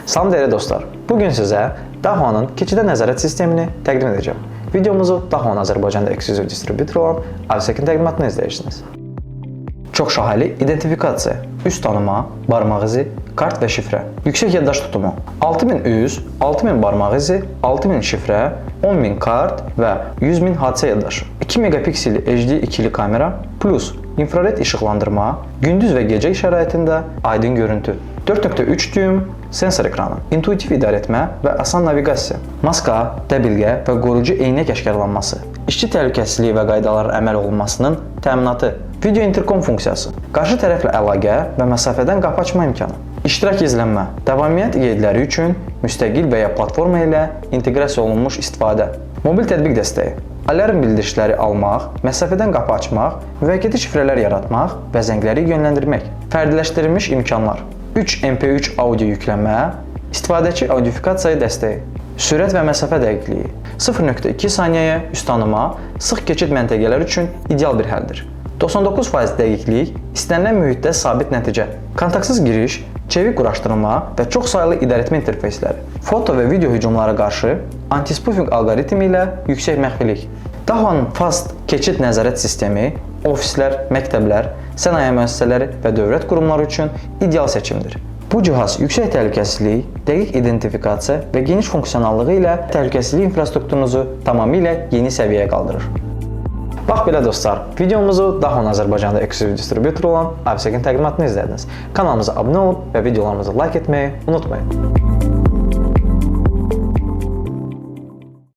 Salam dəyərli dostlar, bugün sizə Dahonun keçidə nəzarət sistemini təqdim edəcəm. Videomuzu Dahon Azərbaycanda ekskluziv distributor olan Avsekin təqdimatını izləyirsiniz. Çox şahiəli identifikasiya, üz tanıma, barmaq izi, kart və şifrə, yüksək yaddaş tutumu, 6000 üz, 6000 barmaq izi, 6000 şifrə, 10000 kart və 100.000 hadisə yaddaşı, 2 megapikselli HD ikili kamera, plus infrared işıqlandırma, gündüz və gecə şəraitində aydın görüntü, 4.3 düym sensor ekranı, intuitiv idarəetmə və asan naviqasiya, maska, dəbilqə və qoruyucu eynək əşkərlanması, işçi təhlükəsizliyi və qaydaların əməl olunmasının təminatı, video interkom funksiyası, qarşı tərəflə əlaqə və məsafədən qapı açma imkanı, iştirak izlənmə, davamiyyət qeydləri üçün müstəqil və ya platforma ilə inteqrasiya olunmuş istifadə, mobil tətbiq dəstəyi, alarm bildirişləri almaq, məsafədən qapı açmaq, müvəqqəti şifrələr yaratmaq və zəngləri yönləndirmək, fərdiləşdirilmiş imkanlar, 3 MP3 audio yüklənmə, istifadəçi audifikasiyaya dəstəyi, sürət və məsafə dəqiqliyi, 0.2 saniyəyə üz tanıma, sıx keçid məntəqələri üçün ideal bir həldir. 99% dəqiqlik, istənilən mühitdə sabit nəticə, kontaktsız giriş, çevik quraşdırma və çox saylı idarəetmə interfeysləri, foto və video hücumlara qarşı anti-spoofing alqoritmi ilə yüksək məxfilik. Dahonun Fast keçid nəzarət sistemi ofislər, məktəblər, sənaye müəssisələri və dövlət qurumları üçün ideal seçimdir. Bu cihaz yüksək təhlükəsizlik, dəqiq identifikasiya və geniş funksionallığı ilə təhlükəsizlik infrastrukturunuzu tamamilə yeni səviyyəyə qaldırır. Bax belə dostlar, videomuzu Dahon Azərbaycanda ekskluziv distributor olan Avsekin təqdimatını izlədiniz. Kanalımıza abunə olub və videolarımızı like etməyi unutmayın.